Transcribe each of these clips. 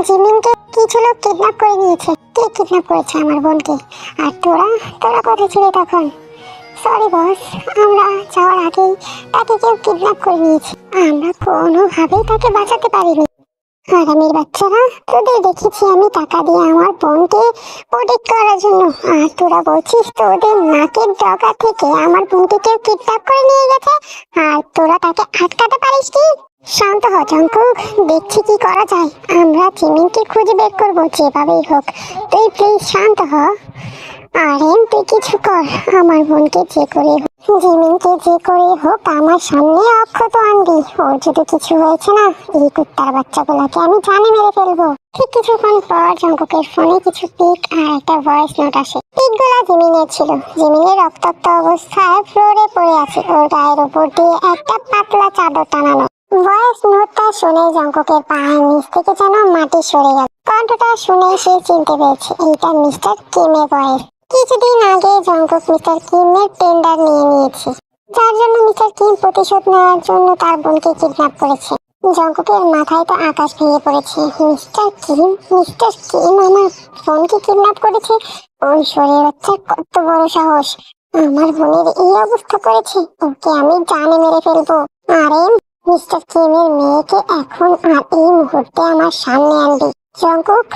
জিমিনকে কিছু লোক কিডন্যাপ করে নিয়েছে। কে কিডন্যাপ করেছে আমার বোনকে? আর তোরা তোরা কোথায় ছিলি তখন? সরি বস, আমরা যাওয়ার আগেই তাকে কেউ কিডন্যাপ করে নিয়েছে। আমরা কোনোভাবেই তাকে বাঁচাতে পারিনি। আরামের বাচ্চারা, তোদের দেখেছি আমি টাকা দিয়ে আমার বোনকে প্রোটেক্ট করার জন্য, আর তোরা বলছিস তোদের নাকের ডগা থেকে আমার বোনকে কেউ কিডন্যাপ করে নিয়ে গেছে, আর তোরা তাকে আটকাতে পারিস কি? শান্ত হ জঙ্কুক, দেখছি কি করা যায়। আমরা জিমিনকে খুঁজে বের করবো যেভাবেই হোক। তুই প্লিজ শান্ত হ। আরে তুই কিছু কর, আমার বোনকে যে করে জিমিনকে যে করে হোক আমার সামনে অক্ষত আনবি। ওর যদি কিছু হয়েছে না, এই কুত্তার বাচ্চাগুলোকে আমি জানে মেরে ফেলবো। ঠিক কিছুক্ষণ পর জঙ্কুকের ফোনে কিছু পিক আর একটা ভয়েস নোট আসে। পিকগুলো জিমিনের ছিল। জিমিনের রক্তাক্ত অবস্থায় ফ্লোরে পড়ে আছে, ওর গায়ের উপর দিয়ে একটা পাতলা চাদর টানানো। ভয়েস নোটটা শুনে জঙ্কুকের পায়ের নিচ থেকে যেন মাটি সরে গেল। কণ্ঠটা শুনে সে চিনতে পেরেছে এইটা মিস্টার কিমের ভয়েস। কিছুদিন আগে জঙ্কুক মিস্টার কিমের টেন্ডার নিয়ে নিয়েছে, যার জন্য মিস্টার কিম প্রতিশোধ নেওয়ার জন্য তার বোনকে কিডন্যাপ করেছে। জঙ্কুকের মাথায় তো আকাশ ভেঙে পড়েছে। মিস্টার কিম আমার বোনকে কিডন্যাপ করেছে? ওই শরীর হচ্ছে কত বড় সাহস! আমার বোনের এই অবস্থা করেছে, ওকে আমি জানে মেরে ফেলবো। আরে মিস্টার কিমের মেয়েকে এখন আর এই মুহূর্তে আমার সামনে আনবি। জঙ্কুক,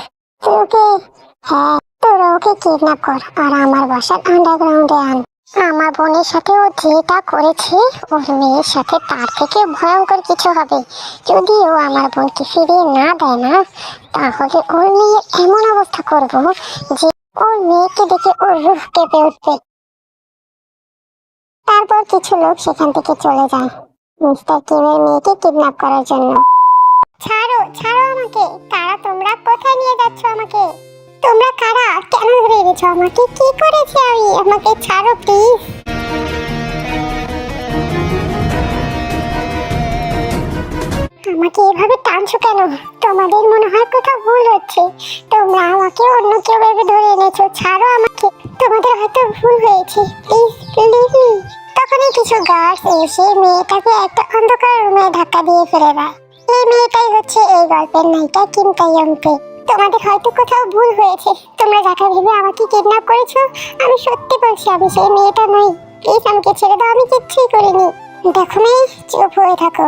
তোরা ওকে কিডন্যাপ কর আর আমার বাসার আন্ডারগ্রাউন্ডে আন। আমার বোনের সাথে ও যেটা করেছে, ওর মেয়ের সাথে তার থেকে ভয়ঙ্কর কিছু হবে। যদি ও আমার বোনকে ফিরিয়ে না দেয় না, তাহলে ওর মেয়ের এমন অবস্থা করব যে ওর মেয়েকে দেখে ওর রূহ কেঁপে উঠবে। তারপর কিছু লোক সেখান থেকে চলে যায় মিস্টার কিমের মেয়েকে কিডন্যাপ করার জন্য। ছাড়ো ছাড়ো আমাকে! কারা তোমরা? কোথায় নিয়ে যাচ্ছ আমাকে? তোমরা কারা? কেন ধরে এনেছো আমাকে? কি করেছি আমি? আমাকে ছাড়ো প্লিজ। আমাকে এভাবে টানছো কেন? তোমাদের মনে হয় কোথাও ভুল হচ্ছে। তোমরা আমাকে অন্য কেউ ভেবে ধরে এনেছো। ছাড়ো আমাকে, তোমাদের হয়তো ভুল হয়েছে। Please please. তখনই কিছু গার্ডস এসে মেয়েটাকে একটা অন্ধকার রুমে ধাক্কা দিয়ে ফেলে দেয়। এই মেয়েটাই হচ্ছে এই গল্পের নায়িকা কিম তাইয়ংপে। তোমাদের হয়তো কোথাও ভুল হয়েছে। তোমরা যাকে ভেবে আমাকে কিডন্যাপ করেছো, আমি সত্যি বলছি আমি সেই মেয়েটা নই। প্লিজ আমাকে ছেড়ে দাও, আমি কিচ্ছুই করিনি। দেখো মেয়ে, চুপ হয়ে থাকো।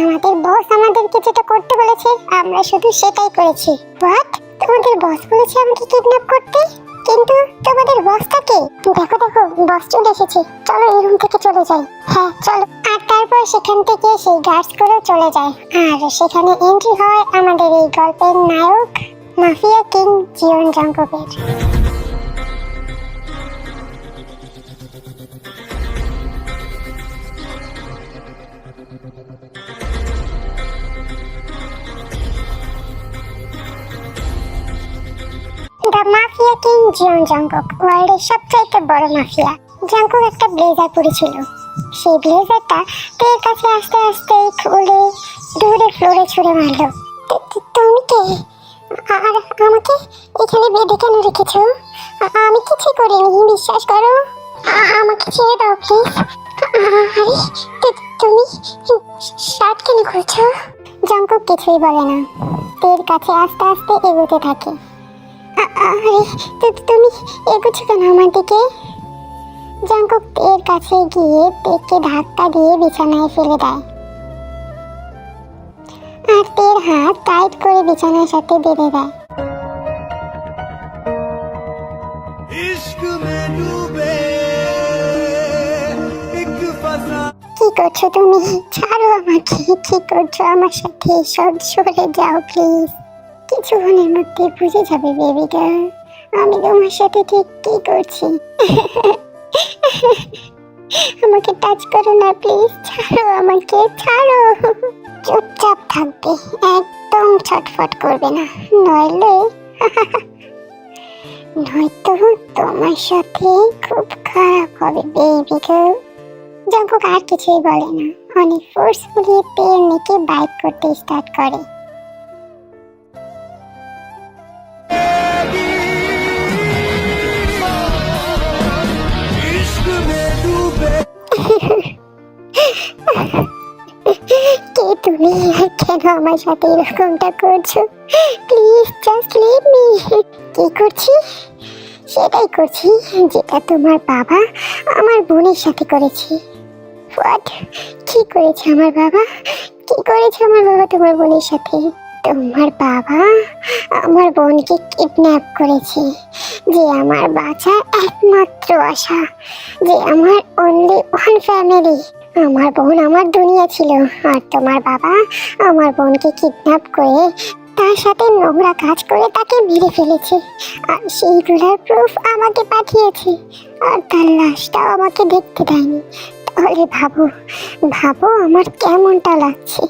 আমাদের বস আমাদেরকে যেটা করতে বলেছে আমরা শুধু সেটাই করেছি। হোয়াট? তোমাদের বস বলেছে আমাকে কিডন্যাপ করতে? কিন্তু তোমাদের বসটা কে? দেখো দেখো, বস চলে এসেছে। চলো এই রুম থেকে চলে যাই। হ্যাঁ চলো। আর তারপর সেখান থেকে সেই গার্ডস গুলো চলে যায়, আর সেখানে এন্ট্রি হয় আমাদের এই গল্পের নায়ক মাফিয়া কিং জিওন জঙ্কুকের। The mafia king Jeon Jungkook ওয়ার্ল্ডের সবচাইতে বড় মাফিয়া। জঙ্কুক একটা ব্লেজার পরেছিল। সেই ব্লেজারটা তের কাছে আস্তে আস্তে খুলে দূরে ফ্লোরে ছুঁড়ে মারলো। তুমি কে? আর আমাকে এখানে বেঁধে কেন রেখেছো? আমি কিছু করিনি, বিশ্বাস করো। আমাকে ছেড়ে দাও প্লিজ। আরে তুমি শার্ট কেন খুলছো? জঙ্কুক কিছুই বলে না, তের কাছে আস্তে আস্তে এগোতে থাকে। আরে তুমি এগোচ্ছো কেন আমার দিকে? জঙ্কুক তের কাছে গিয়ে তেকে ধাক্কা দিয়ে বিছানায় ফেলে দেয়, আর তের হাত টাইট করে বিছানার সাথে বেঁধে দেয়। কি করছো তুমি? ছাড়ো আমাকে। কি করছো আমার সাথে? সব সরে যাও প্লিজ। কিছুক্ষণের মধ্যে বুঝে যাবে বেবি গার্ল, আমি তোমার সাথে ঠিক কি করছি। আমাকে টাচ করো না প্লিজ। ছাড়ো আমাকে, ছাড়ো। চুপচাপ থাকবে, একদম ছটফট করবে না, নইলে নয়তো তোমার সাথে খুব খারাপ হবে বেবি গার্ল। জঙ্কুক আর কিছুই বলে না, অনেক ফোর্সফুলি তের নেকে বাইট করতে স্টার্ট করে। কে তুমি কেন আমার সাথে এরকমটা করছো? Please just leave me. কি করছি? সেটাই করছি যেটা তোমার বাবা আমার বোনের সাথে করেছে। হোয়াট? কি করেছে আমার বাবা? কি করেছে আমার বাবা তোমার বোনের সাথে? তোমার বাবা আমার বোনকে কিডন্যাপ করেছে, যে আমার বাঁচার একমাত্র আশা, যে আমার অনলি ওয়ান ফ্যামিলি। আমার বোন আমার দুনিয়া ছিল, আর তোমার বাবা আমার বোনকে কিডন্যাপ করে তার সাথে নোংরা কাজ করে তাকে মেরে ফেলেছে, আর সেইগুলোর প্রুফ আমাকে পাঠিয়েছে, আর তার লাশটাও আমাকে দেখতে দেয়নি। তাহলে ভাবো ভাবো আমার কেমনটা লাগছে।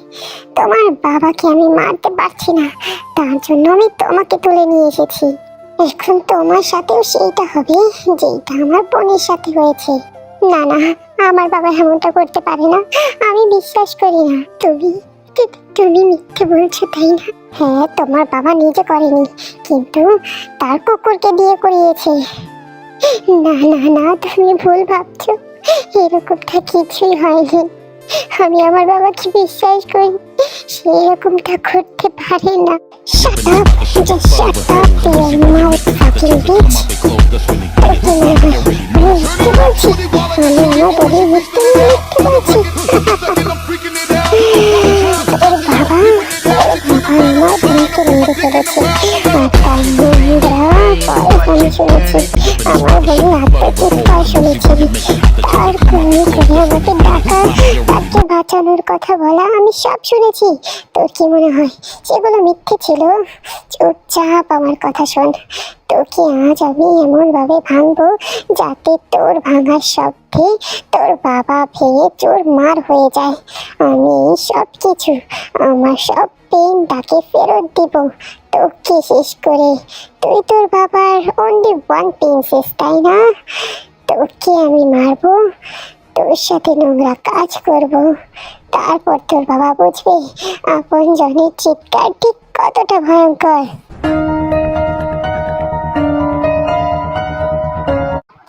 তোমার বাবাকে আমি মারতে পারছি না, তার জন্য আমি তোমাকে তুলে নিয়ে এসেছি। এখন তোমার সাথেও সেইটা হবে যেটা আমার বোনের সাথে হয়েছে। না না, আমার বাবা এমনটা করতে পারে না, আমি বিশ্বাস করি না। তুমি মিথ্যে বলছো তাই না? হ্যাঁ, তোমার বাবা নিজে করেনি, কিন্তু তার কুকুরকে দিয়ে করিয়েছে। না না না, তুমি ভুল ভাবছো, এরকমটা কিছুই হয়নি। আমি আমার বাবাকে বিশ্বাস করি, সে এরকমটা করতে পারে না। Shut up, just shut up your mouth, fucking bitch. তোকে না মিথ্যে বলছি, আমি আমার বোনের মিথ্যে বলছি। তোর বাবা আমার বোনকে মেরে ফেলেছে, আর তার নোংরা পরে আমি শুনেছি। আমার বোনের আত্মচিৎকার শুনেছি, তার ফোন করে আমাকে ডাকা, তাকে বাঁচানোর কথা বলা, আমি সব শুনেছি। তোর কি মনে হয় সেগুলো মিথ্যে ছিল? চুপচাপ আমার কথা শোন। তোকে আজ আমি এমনভাবে ভাঙবো যাতে তোর ভাঙার শব্দে তোর বাবা ভেঙে চুরমার হয়ে যায়। আমি সব কিছু, আমার সব পেন তাকে ফেরত দিব তোকে শেষ করে। তুই তোর বাবার অনলি ওয়ান প্রিন্সেস, তাই না? তোকে আমি মারবো, তোর সাথে নোংরা কাজ করব, তারপর তোর বাবা বুঝবে আপন জনের চিৎকার ঠিক কতটা ভয়ঙ্কর।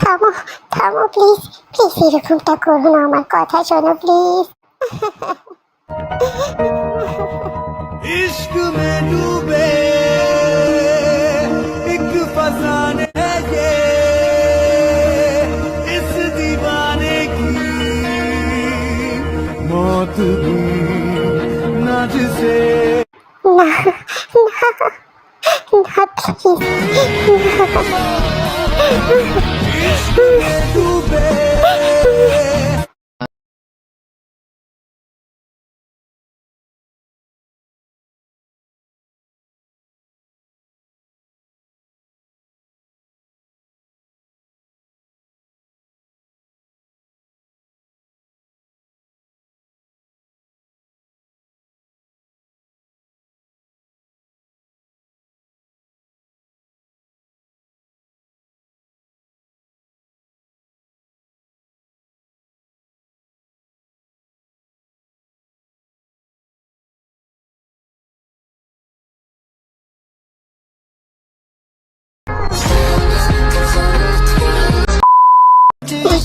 থামো থামো প্লিজ, প্লিজ এরকমটা করো না, আমার কথা শোনো প্লিজ। इश्क में डूबे एक फसाने है ये, इस दीवाने की मौत भी ना जिसे না না না প্লিজ। डूबे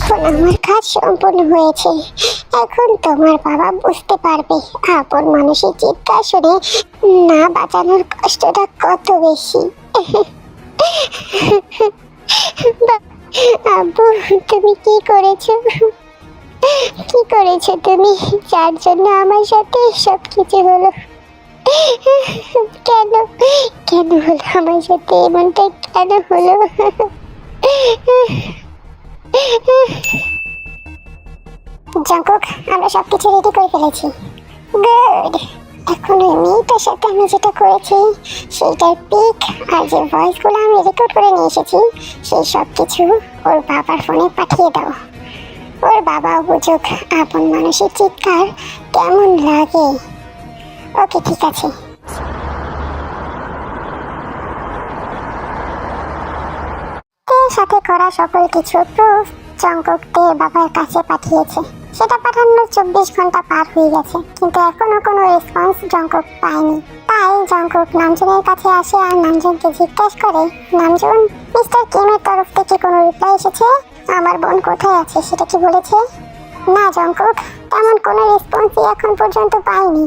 এখন আমার কাজ সম্পূর্ণ হয়েছে। এখন তোমার বাবা বুঝতে পারবে আপন মানুষের চিৎকার শুনে না বাঁচানোর কষ্টটা কত বেশি। আব্বু, তুমি কি করেছো? কি করেছো তুমি, যার জন্য আমার সাথে সব কিছু হলো? কেন কেন হলো আমার সাথে এমনটা, কেন হলো? জাঙ্কুক, আমরা সবকিছু রেডি করে ফেলেছি। গুড। এখন ওই মেয়েটার সাথে আমি যেটা করেছি সেইটার পিক আর যে ভয়েসগুলো আমি রেকর্ড করে নিয়ে এসেছি সেই সব কিছু ওর বাবার ফোনে পাঠিয়ে দাও। ওর বাবাও বুঝুক আপন মানুষের চিৎকার কেমন লাগে। ওকে, ঠিক আছে। এর সাথে করা সকল কিছু প্রুফ জঙ্কুক দের বাবার কাছে পাঠিয়েছে। সেটা পাঠানোর 24 ঘন্টা পার হয়ে গেছে, কিন্তু এখনো কোনো রেসপন্স জঙ্কুক পায়নি। তাই জঙ্কুক নামজুনের কাছে আসে আর নামজুনকে জিজ্ঞেস করে, নামজুন, মিস্টার কিমের তরফ থেকে কোনো রিপ্লাই এসেছে? আমার বোন কোথায় আছে সেটা কি বলেছে? না জঙ্কুক, তেমন কোনো রেসপন্সই এখন পর্যন্ত পাইনি।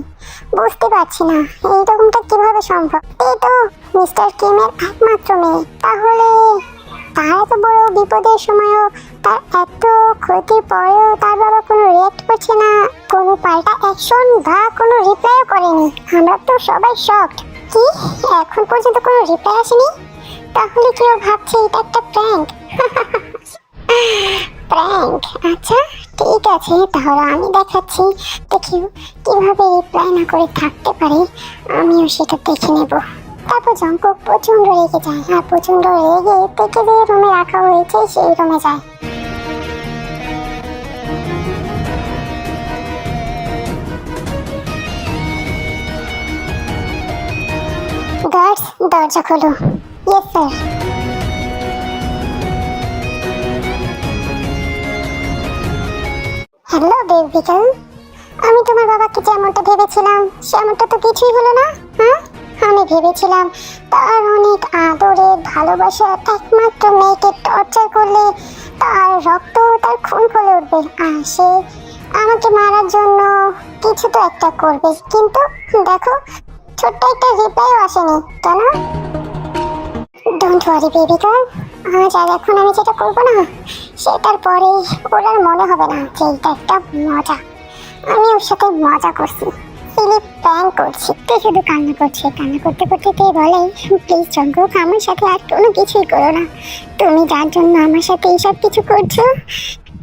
বুঝতে পারছি না এইরকমটা কিভাবে সম্ভব। এই তো মিস্টার কিমের একমাত্র মেয়ে, তাহলে তার এত বড় বিপদের সময়ও, তার এত ক্ষতির পরেও তার বাবা কোনো রিয়াক্ট করছে না, কোনো পাল্টা অ্যাকশন বা কোনো রিপ্লাইও করেনি। আমরা তো সবাই শকড। কি এখন পর্যন্ত কোনো রিপ্লাই আসেনি? তাহলে কেউ ভাবছে এটা একটা প্র্যাঙ্ক। প্র্যাঙ্ক, আচ্ছা ঠিক আছে, তাহলে আমি দেখাচ্ছি দেখিও কিভাবে রিপ্লাই না করে থাকতে পারে, আমিও সেটা দেখে নেব। তারপর জঙ্কুক প্রচন্ড রেগে যায়, আর প্রচন্ড রেগে থেকে যে রুমে রাখা হয়েছে সেই রুমে যায়। গার্ডস, দরজা খোলো। Yes sir. Hello baby girl, আমি তোমার বাবাকে যেমনটা ভেবেছিলাম সেমনটা তো কিছুই হলো না। হ্যাঁ, আমি ভেবেছিলাম তার অনেক আদরের ভালোবাসার একমাত্র মেয়েকে টর্চার করলে তার রক্ত, তার খুন ফলে উঠবে, আর সে আমাকে মারার জন্য কিছু তো একটা করবে। কিন্তু দেখো, ছোট্ট একটা রিপ্লাইও আসেনি কেন? ডোন্ট ওয়ারি বেবি গার্ল, আজ আর এখন আমি যেটা করবো না সেটার পরে ওর আর মনে হবে না যে এটা একটা মজা। আমি ওর সাথে মজা করছি, ফিলিপ প্র্যাঙ্ক করছি। তো শুধু কান্না করছে, কান্না করতে করতে তে বলে, প্লিজ জঙ্কুক আমার সাথে আর কোনো কিছুই করো না। তুমি যার জন্য আমার সাথে এইসব কিছু করছো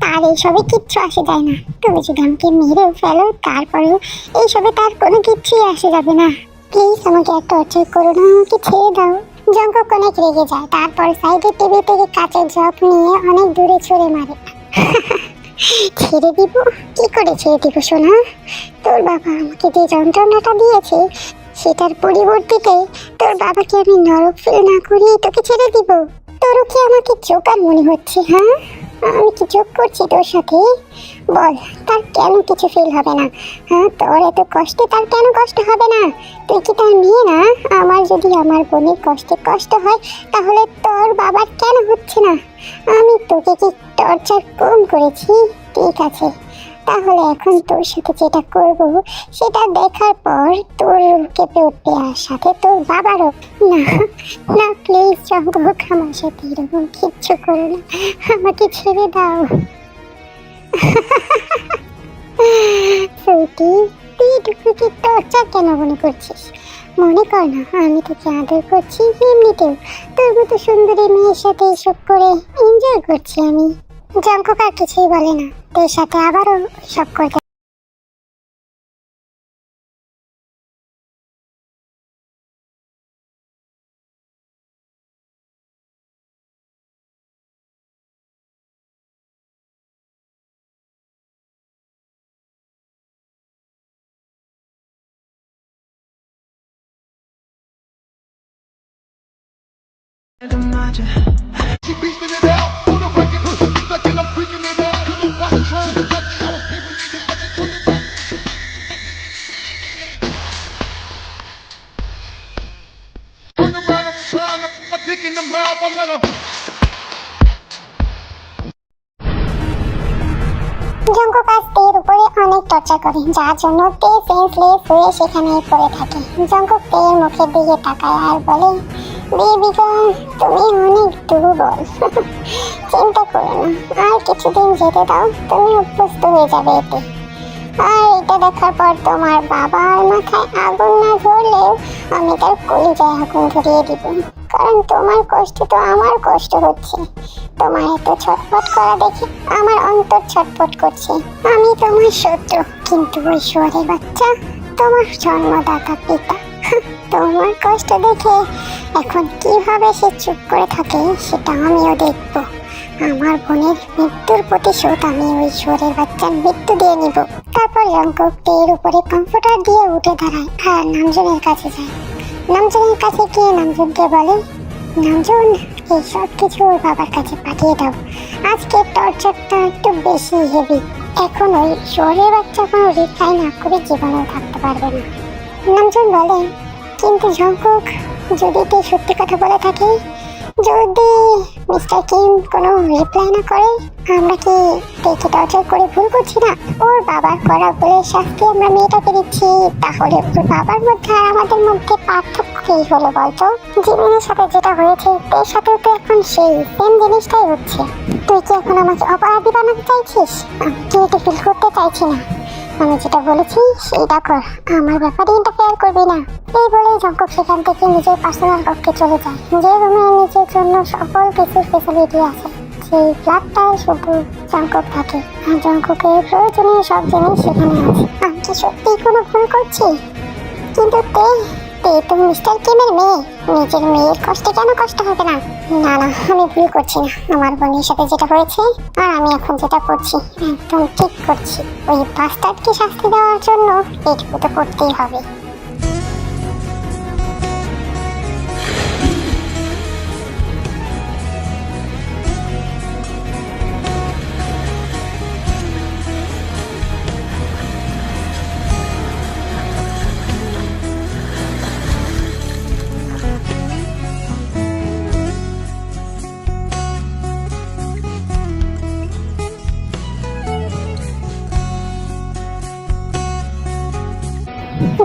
তার এইসবে কিচ্ছু আসে যায় না। তুমি যদি আমাকে মেরেও ফেলো তারপরেও এইসবে তার কোনো কিচ্ছুই আসে যাবে না। প্লিজ আমাকে আর টর্চার করো না, আমাকে ছেড়ে দাও। জঙ্কুক অনেক রেগে যায়, তারপর সাইডের টেবিল থেকে কাঁচের জগ নিয়ে অনেক দূরে ছুঁড়ে মারে। ছেড়ে দিব? কি করে ছেড়ে দিব সোনা? তোর বাবা আমাকে যে যন্ত্রণাটা দিয়েছে সেটার পরিবর্তিতে তোর বাবাকে আমি নরক ফিল না করিয়ে তোকে ছেড়ে দিব? তোরও কি আমাকে জোকার মনে হচ্ছে? হ্যাঁ, আমি কি যোগ করছি তোর সাথে? বল, তার কেন কিছু ফিল হবে না? হ্যাঁ, তোর এত কষ্টে তার কেন কষ্ট হবে না? তুই কি তার মেয়ে না? আমার যদি আমার বোনের কষ্টে কষ্ট হয় তাহলে তোর বাবার কেন হচ্ছে না? আমি তোকে কি টর্চার কম করেছি? ঠিক আছে, তাহলে এখন তোর সাথে যেটা করব সেটা দেখার পর তোর কেঁপে উঠবে, আর সাথে তোর বাবারও। না না, প্লিজ জঙ্কুক আমার সাথে এরকম কিচ্ছু করো না, আমাকে ছেড়ে দাও। সুইটি, তুই এটুকু কি টর্চার কেন মনে করছিস? মনে কর না আমি তোকে আদর করছি, এমনিতেও তোর মতো সুন্দরী মেয়ের সাথে এসব করে এনজয় করছি আমি। জঙ্কুক আর কিছুই বলে না, তোর সাথে আবারও সব করতে। She beating it out on the record, like I'm freaking it out. You know what's wrong? That's how people need to get it to the back. Turn around, I'm dick in the mouth, I'm gonna. Jungkook আজ তের উপরে অনেক torture করে, যার জন্য তে senseless হয়ে সেখানে পড়ে থাকে। জঙ্কুক তের মুখের দিকে তাকায় আর বলে, বেবি গার্ল তুমি অনেক দুর্বল। চিন্তা করো না, আর কিছুদিন যেতে দাও, তুমি অভ্যস্ত হয়ে যাবে এতে। আর এটা দেখার পর তোমার বাবার মাথায় আগুন না ধরলেও আমি তার কলিজায় আগুন ধরিয়ে দিব, কারণ তোমার কষ্ট তো আমার কষ্ট হচ্ছে। তোমার এত ছটফট করা দেখে আমার অন্তর ছটফট করছে। আমি তোমার শত্রু, কিন্তু ওই শুয়োরের বাচ্চা তোমার জন্মদাতা পিতা। তোমার কষ্ট দেখে এখন কিভাবে সে চুপ করে থাকে সেটা আমিও দেখবো। আমার বোনের মৃত্যুর প্রতিশোধ আমি ওই শুয়োরের বাচ্চার মৃত্যু দিয়ে নিব। তারপর জঙ্কুক টের উপরে কম্পিউটার দিয়ে উঠে দাঁড়ায় আর নামজনের কাছে যায়। নামজনের কাছে গিয়ে নামজনকে বলে, নামজন এই সব কিছু ওর বাবার কাছে পাঠিয়ে দাও। আজকে টর্চারটা একটু বেশি হেভি। এখন ওই শুয়োরের বাচ্চা কোনো রিপ্লাই না করে জীবনেও থাকতে পারবে না। নামজন বলে, কিন্তু জঙ্কুক যদি তুই সত্যি কথা বলে থাকে যদি মিস্টার কিম কোনো রিপ্লাই না করে, আমরা কি দেখে টর্চার করে ভুল করছি না? ওর বাবার করা ভুলের শাস্তি আমরা মেয়েটাকে দিচ্ছি, তাহলে ওর বাবার মধ্যে আর আমাদের মধ্যে পার্থক্য কি হলো বলতো? জীবনের সাথে যেটা হয়েছে এর সাথেও তো এখন সেই সেম জিনিসটাই হচ্ছে। তুই কি এখন আমাকে অপরাধী বানাতে চাইছিস? আমি গিল্টি ফিল করতে চাইছি না। আমি যেটা বলেছি সেইটা কর, আমার ব্যাপারে ইন্টারফেয়ার করবি না। এই বলে জঙ্কুক সেখান থেকে নিজের পার্সোনাল কক্ষে চলে যায়, যে রুমে নিজের জন্য সকল কিছুর ফেসিলিটি আছে। সেই ফ্ল্যাটটায় শুধু জঙ্কুক থাকে, আর জঙ্কুকের প্রয়োজনীয় সব জিনিস সেখানে আছে। আমি কি সত্যি কোনো ভুল করছি? কিন্তু তে তো মিস্টার কিমের মেয়ে, নিজের মেয়ের কষ্টে কেন কষ্ট হবে না? না না, আমি ভুল করছি না। আমার বোনের সাথে যেটা হয়েছে আর আমি এখন যেটা করছি একদম ঠিক করছি। ওই বাস্টার্ডকে শাস্তি দেওয়ার জন্য এইটুকু তো করতেই হবে।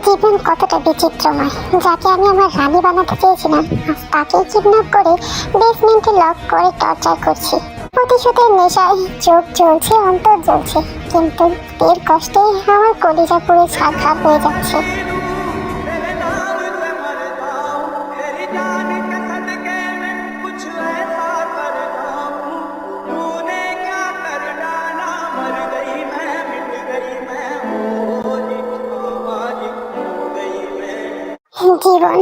জীবন কতটা বিচিত্রময়, যাকে আমি আমার রানী বানাতে চেয়েছিলাম আজ তাকে কিডন্যাপ করে বেসমেন্টে লক করে টর্চার করছি। প্রতিশোধের নেশায় চোখ জ্বলছে, অন্তর জ্বলছে, কিন্তু এর কষ্টে আমার কলিজা পুরো ছারখার হয়ে যাচ্ছে। জীবন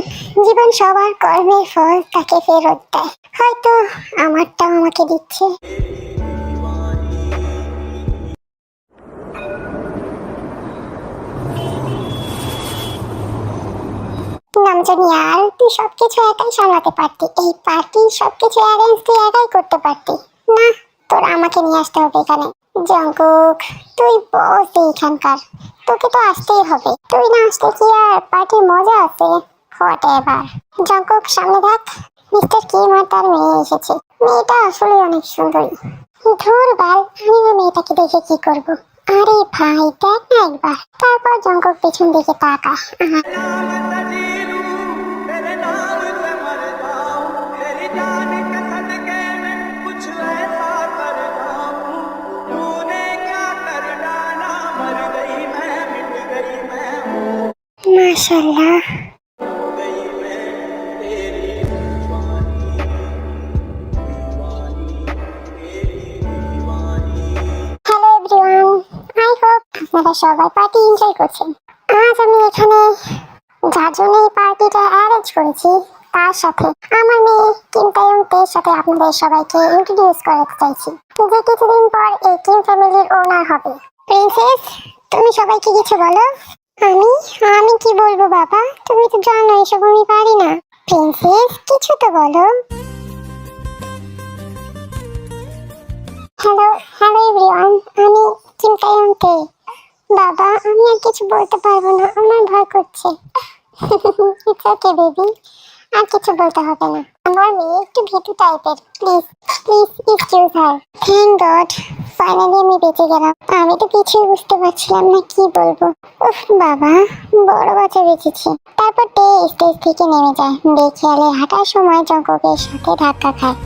জীবন সবার কর্মের ফল তাকে ফেরত দেয়, হয়তো আমারটাও আমাকে দিচ্ছে। নামজানি আর তুই সবকিছু একাই সামলাতে পারতি, এই পার্টি সবকিছু অ্যারেঞ্জ তুই একাই করতে পারতি না। তোর আমাকে নিয়ে আসতে হবে এখানে। জঙ্কুক তুই বস এইখানকার, তোকে তো আসতেই হবে। তুই না আসলে কি আর পার্টির মজা আছে? What ever. জঙ্কুক সামনে দেখ, মিস্টার কিম আর তার মেয়ে এসেছে। মেয়েটা আসলে অনেক সুন্দরী। ধুর বাল, আমি ওই মেয়েটাকে দেখে কি করব? আরে ভাই দেখ না একবার। তারপর জঙ্কুক পিছন দিকে তাকা। মাশাআল্লাহ। হ্যালো এভরিওয়ান, আই হোপ আপনারা সবাই পার্টি এনজয় করছেন। আজ আমি এখানে যার জন্য এই পার্টিটা অ্যারেঞ্জ করেছি তার সাথে আমার মেয়ে কিম তাইয়ং-তের সাথে আপনাদের সবাইকে ইন্ট্রোডিউস করাতে চাইছি, যে কিছুদিন পর এই কিম ফ্যামিলির ওনার হবে। প্রিন্সেস, তুমি সবাইকে কিছু বলো। আমি আমি কি বলবো বাবা, তুমি তো জানো এসব আমি পারি না। প্রিন্সেস কিছু তো বলো। হ্যালো হ্যালো এভরিওয়ান, আমি কিম তাইয়ং-তে। বাবা আমি আর কিছু বলতে পারবো না, আমার ভয় করছে। ইটস ওকে বেবি, আর কিছু বলতে হবে না। আমার মেয়ে একটু ভীতু টাইপের, please please excuse her. Thank god, finally আমি বেঁচে গেলাম। আমি তো কিছুই বুঝতে পারছিলাম না কি বলবো। উফ বাবা, বড় বাচ্চা বেঁচেছি। তারপর তে স্টেজ থেকে নেমে যায়, বেখেয়ালে হাঁটার সময় জঙ্কুকের সাথে ধাক্কা খায়।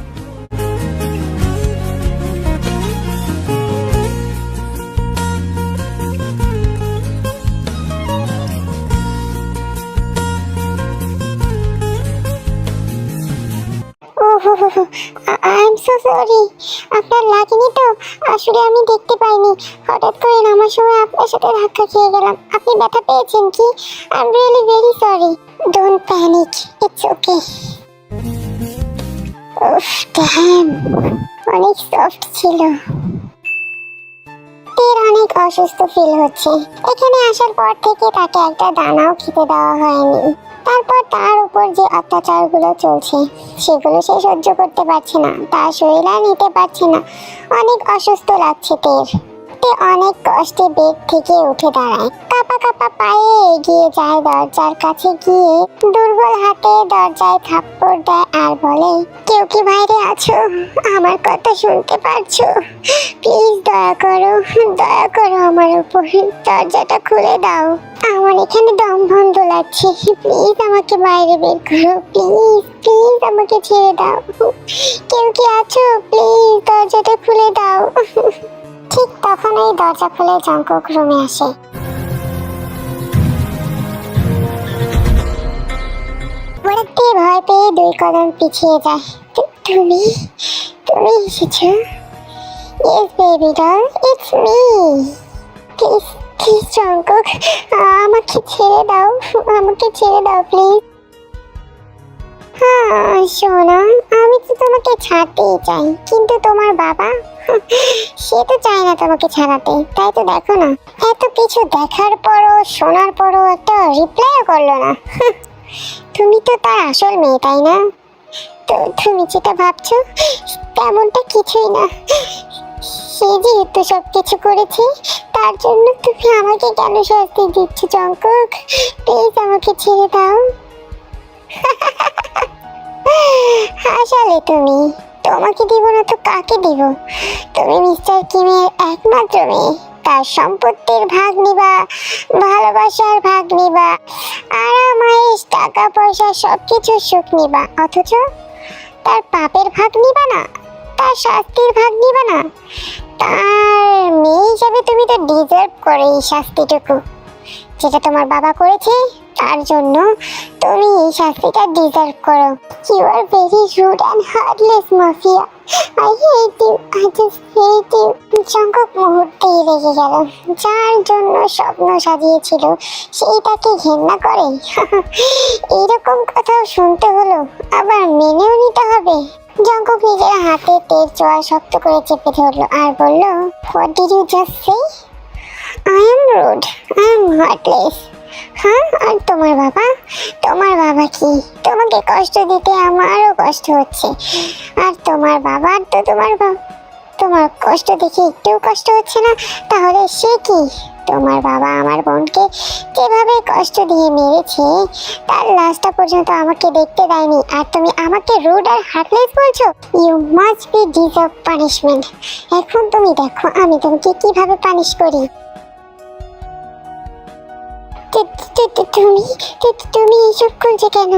আই এম সো সরি, আপনার লাগেনি তো? আসলে আমি দেখতে পাইনি, হঠাৎ করে নামার সময় আপনার সাথে ধাক্কা খেয়ে গেলাম। আপনি ব্যথা পেয়েছেন কি? I am really very sorry. Don't panic, it's okay. উফ ড্যাম, অনেক সফট ছিল। তের অনেক অসুস্থ ফিল হচ্ছে। এখানে আসার পর থেকে তাকে একটা দানাও খেতে দেওয়া হয়নি। তারপর তার উপর যে অত্যাচারগুলো চলছে সেগুলো সে সহ্য করতে পারছে না, তার শরীর আর নিতে পারছে না। অনেক অসুস্থ লাগছে তের। তে অনেক কষ্টে বেড থেকে উঠে দাঁড়ায়, কাপা কাপা পায়ে এগিয়ে যায় দরজার কাছে, গিয়ে দুর্বল হাতে দরজায় থাপ্পড় দেয় আর বলে, কেউ কি বাইরে আছো? আমার কথা শুনতে পারছো? প্লিজ দয়া করো আমার উপর, দরজাটা খুলে দাও। আমার এখানে দম বন্ধ লাগছে, প্লিজ আমাকে বাইরে বের করো, প্লিজ আমাকে ছেড়ে দাও। কেউ কি আছো? প্লিজ দরজাটা খুলে দাও। ঠিক তখন এই দরজা খুলে জঙ্কুক রুমে আসে। বড়তে ভয় পেয়ে 2 কদম পিছিয়ে যায়। তুমি এসেছো? Yes baby doll, it's me. Please Jungkook, আমাকে ছেড়ে দাও প্লিজ। হ্যাঁ শোনো, আমি তো তোমাকে ছাড়তেই চাই, কিন্তু তোমার বাবা সে তো চায় না তোমাকে ছাড়াতে। তাই তো দেখো না, এত কিছু দেখার পরও শোনার পরও একটা রিপ্লাইও করলো না। তুমি তো তার আসল মেয়ে, তাই না? তো তুমি যেটা ভাবছো তেমনটা কিছুই না। সে যেহেতু সবকিছু করেছে, তার জন্য তুমি আমাকে কেন শাস্তি দিচ্ছ জঙ্কুক? প্লিজ আমাকে ছেড়ে দাও। আসলে তোমাকে দিব না তো কাকে দিব? তুমি মিস্টার কিমের একমাত্র মেয়ে, তার সম্পত্তির ভাগ নিবা, ভালোবাসার ভাগ নিবা, আরাম আয়েশ টাকা পয়সা সবকিছুর সুখ নিবা, অথচ তার পাপের ভাগ নিবা না, তার শাস্তির ভাগ নিবা না। তার মেয়ে হিসাবে তুমি তো ডিজার্ভ করে এই শাস্তিটুকু। যেটা তোমার বাবা করেছে তার জন্য তুমি এই শাস্তিটা ডিজার্ভ করো। You are very rude and heartless mafia. I hate you, I just hate you. Jungkook মুহূর্তেই রেগে গেল। যার জন্য স্বপ্ন সাজিয়েছিল সেই তাকে ঘেন্না করে। এইরকম কথাও শুনতে হলো, আবার মেনেও নিতে হবে। জঙ্কুক নিজের হাতে তেল চোয়া শক্ত করে চেপে ধরলো আর বলল, what did you just say? I am rude, I am heartless. হ্যাঁ, আর তোমার বাবা কি? তোমাকে কষ্ট দিতে আমারও কষ্ট হচ্ছে, আর তোমার বাবার তো তোমার কষ্ট দেখে একটুও কষ্ট হচ্ছে না, তাহলে সে কি? তোমার বাবা আমার বোনকে যেভাবে কষ্ট দিয়ে মেরেছে, তার লাশটা পর্যন্ত আমাকে দেখতে দেয়নি, আর তুমি আমাকে রুড আর হার্টলেস বলছো? You must be deserve punishment. এখন তুমি দেখো আমি তোমাকে কিভাবে পানিশ করি। তুমি এইসব করছো কেন?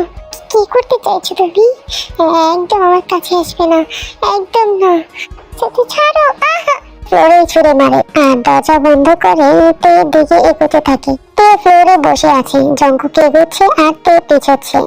কি করতে চাইছো তুমি? একদম আমার কাছে আসবে না, একদম না। ছাড়ো। ফ্লোরে ছুঁড়ে মারে আর দরজা বন্ধ করে তের দিকে এগোতে থাকে। তে ফ্লোরে বসে আছে, জঙ্কুক এগোচ্ছে আর তে পিছোচ্ছে।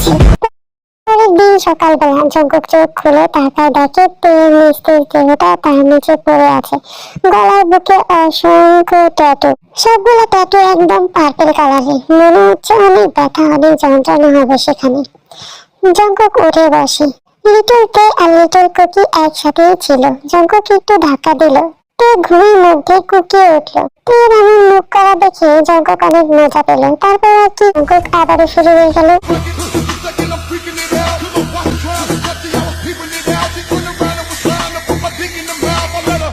করছে। পরের দিন সকালবেলা জঙ্কুক চোখ খুলে তাকায়, দেখে তেল মিস্ত্রির দেহটা তার নিচে পড়ে আছে। গলার বুকে অসংখ্য ট্যাটু, সবগুলো ট্যাটু একদম পার্পেল কালারের। মনে হচ্ছে অনেক ব্যথা, অনেক যন্ত্রণা হবে সেখানে। জঙ্কুক উঠে বসে। লিটল তে আর লিটল কুকি একসাথেই ছিল। জঙ্কুক একটু ধাক্কা দিল, তে ঘুমের মধ্যে কুকিয়ে উঠল। তের এমন মুখ করা দেখে জঙ্কুক অনেক মজা পেল। তারপর আর কি, জঙ্কুক আবারও শুরু হয়ে গেল। Second, I'm freaking it out. To the watch trying to touch it, I was peeping it out. She turned around and was trying to put my dick in the mouth. I let her.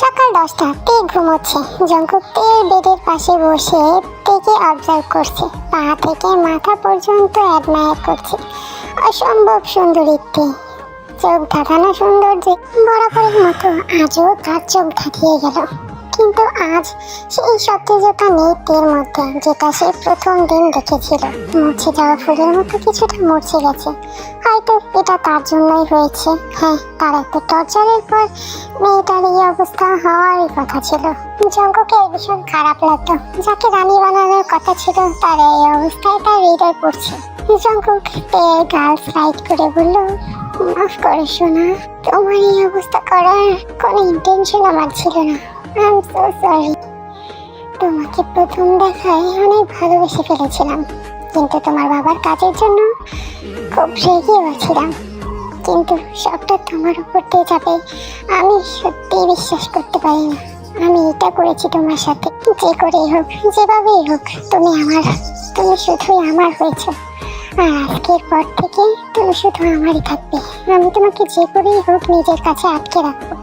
সকাল 10টা, তে ঘুমোচ্ছে। Jungkook তের বেডের পাশে বসে তেকে observe করছে। পা থেকে মাথা পর্যন্ত অ্যাডমায়ার করছে। অসম্ভব সুন্দরী তে, চোখ ধাঁধানো সৌন্দর্যে বরাবরের মতো আজও তার চোখ ধাঁধিয়ে গেল। কিন্তু আজ সেই সতেজতা নেই তের মধ্যে, যেটা সে প্রথম দিন দেখেছিল। মুছে যাওয়া ফুলের মতো কিছুটা মুছে গেছে। হয়তো এটা তার জন্যই হয়েছে। হ্যাঁ, তার একটা টর্চারের পর মেয়েটার এই অবস্থা হওয়ারই কথা ছিল। জঙ্কুকের ভীষণ খারাপ লাগতো। যাকে রানী বানানোর কথা ছিল, তার এই অবস্থায় তার হৃদয় পড়ছে। জঙ্কুক তের গাল স্লাইড করে বলল, মাফ করে সোনা, তোমার এই অবস্থা করার কোনো ইন্টেনশন আমার ছিল না। I am so sorry. তোমাকে প্রথম দেখায় অনেক ভালোবেসে ফেলেছিলাম, কিন্তু তোমার বাবার কাজের জন্য খুব রেগেও ছিলাম। কিন্তু সবটা তোমার উপর দিয়ে যাবে আমি সত্যি বিশ্বাস করতে পারি না। আমি এটা করেছি তোমার সাথে, যে করেই হোক, যেভাবেই হোক, তুমি শুধুই আমার হয়েছ। আর আজকের পর থেকে তুমি শুধু আমারই থাকবে। আমি তোমাকে যে করেই হোক নিজের কাছে আটকে রাখবো,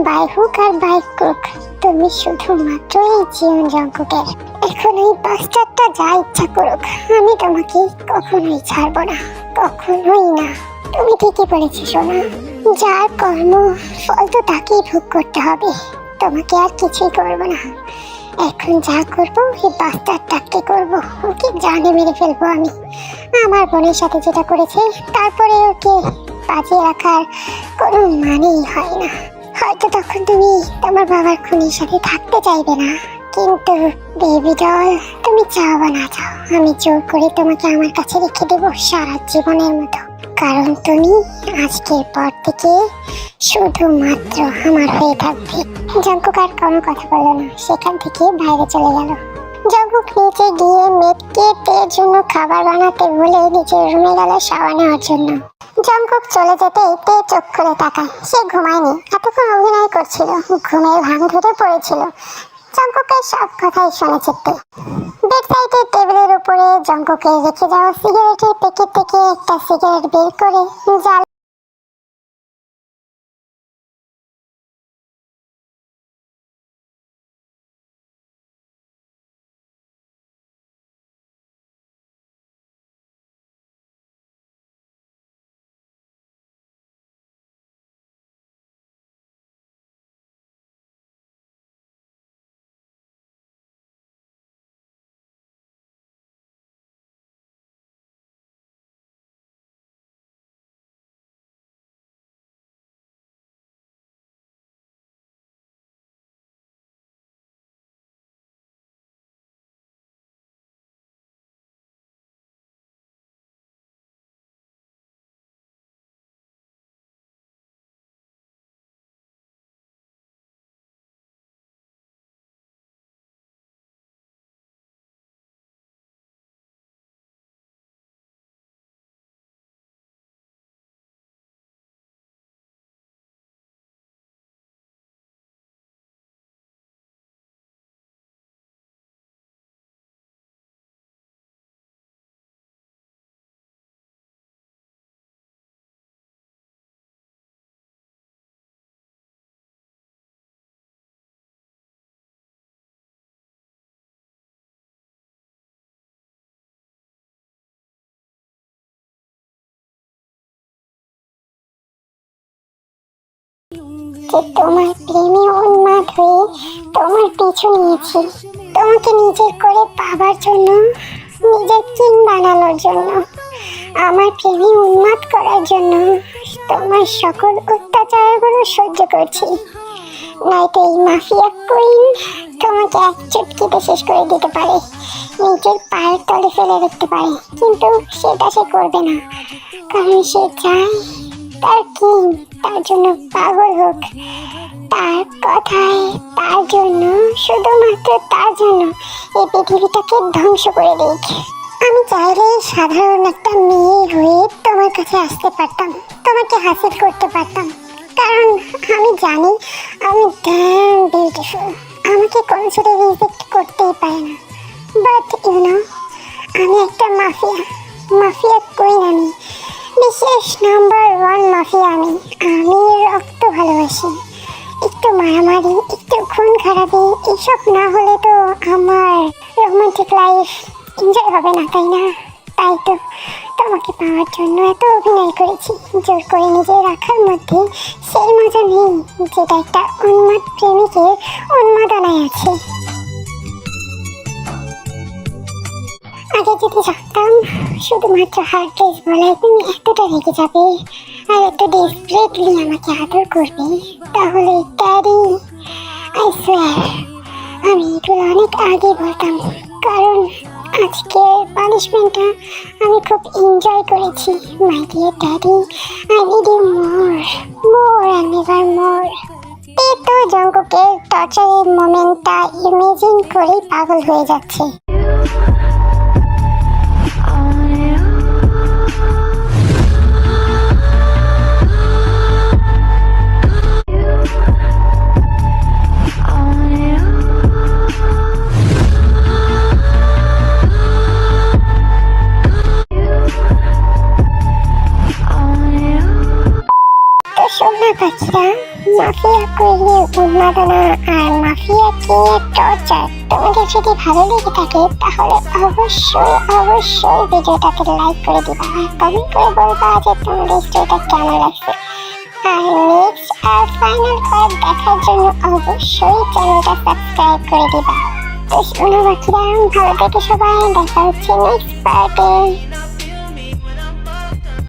বাই হোক আর বাই ক্রুক। তুমি শুধুমাত্র এই জীবন জঙ্কুকের। এখন এই বাস্টারটা যা ইচ্ছা করুক, আমি তোমাকে কখনোই ছাড়বো না, কখনোই না। তুমি ঠিকই বলেছি সোনা, যার কর্ম ফল তো তাকেই ভোগ করতে হবে। তোমাকে আর কিছুই করবো না। এখন যা করবো এই বাস্টারটাকে করবো, ওকে জানে মেরে ফেলবো আমি। আমার বোনের সাথে যেটা করেছে, তারপরে ওকে বাঁচিয়ে রাখার কোনো মানেই হয় না। হয়তো তখন তুমি তোমার বাবার খুনির সাথে থাকতে চাইবে না, কিন্তু বেবি ডল, তুমি চাও বা না চাও, আমি জোর করে তোমাকে আমার কাছে রেখে দেবো সারা জীবনের মতো। কারণ তুমি আজকের পর থেকে শুধুমাত্র আমার হয়ে থাকবে। জঙ্কুক আর কোনো কথা বললো না, সেখান থেকে বাইরে চলে গেল। জঙ্কুক নিচে গিয়ে মেয়েকে তের জন্য খাবার বানাতে বলে নিজের রুমে গেল শাওয়ার নেওয়ার জন্য। জঙ্কুক চলে যেতেই তে চোখ খুলে তাকায়। সে ঘুমায়নি, এতক্ষণ অভিনয় করছিল, ঘুমের ভান ধরে পড়েছিল। জঙ্কুকের সব কথাই শুনেছে তে। বেড সাইডের টেবিলের উপরে জঙ্কুকের রেখে যাওয়া সিগারেটের প্যাকেট থেকে একটা সিগারেট বের করে জ্বাল যে তোমার প্রেমে উন্মাদ হয়ে তোমার পিছু নিয়েছি, তোমাকে নিজের করে পাবার জন্য, নিজের কিং বানানোর জন্য, আমার প্রেমে উন্মাদ করার জন্য তোমার সকল অত্যাচারগুলো সহ্য করছি। নয়তো এই মাফিয়া কুইন তোমাকে এক চুটকিতে শেষ করে দিতে পারে, নিজের পায়ের তলে ফেলে রাখতে পারে, কিন্তু সেটা সে করবে না, কারণ সে চায় তার কিং তার জন্য পাগল হোক, তার কথায়, তার জন্য, শুধুমাত্র তার জন্য এই পৃথিবীটাকে ধ্বংস করে দিক। আমি চাইলে সাধারণ একটা মেয়ে হয়ে তোমার কাছে আসতে পারতাম, তোমাকে হাসিল করতে পারতাম, কারণ আমি জানি আমি ড্যাম বিউটিফুল, আমাকে কোনো ছেলে রিজেক্ট করতেই পারে না। বাট আমি একটা মাফিয়া কুইন, আমি বিশেষ নাম্বার 1 মাফিয়া। আমি রক্ত ভালোবাসি, একটু মারামারি, একটু খুন খারাপি এসব না হলে তো আমার রোমান্টিক লাইফ এনজয় হবে না, তাই না? তাই তো তোমাকে পাওয়ার জন্য এত অভিনয় করেছি, জোর করে নিজে রাখার মধ্যে সেই মজা নেই যেটা একটা উন্মাদ প্রেমিকের উন্মাদনায় আছে। আগে যদি জানতাম শুধুমাত্র হার্ড ড্রেস বলায় তুমি এতটা রেগে যাবে আর এত ডেসপারেটলি আমাকে আদর করবে, তাহলে ড্যাডি আই সোয়ার আমি এগুলো অনেক আগে বলতাম, কারণ আজকের পানিশমেন্টটা আমি খুব এনজয় করেছি। My dear daddy, I need you more and never more. এই তো জঙ্কুকের টর্চারের মোমেন্টটা ইমেজিন করেই পাগল হয়ে যাচ্ছে। সোনা পাখিরা, মাফিয়া কুইনের উন্মাদনা আর মাফিয়া কিংয়ের টর্চার তোমাদের যদি ভালো লেগে থাকে তাহলে অবশ্যই ভিডিওটাকে লাইক করে দিবা আর কমেন্ট করে বলবা যে তোমাদের স্টোরিটা কেমন লাগছে। আর নেক্সট আর ফাইনাল পার্ট দেখার জন্য অবশ্যই চ্যানেলটা সাবস্ক্রাইব করে দিবা। তো সোনা পাখিরা, ভালো থেকে সবাই, দেখা হচ্ছে নেক্সট পার্টে।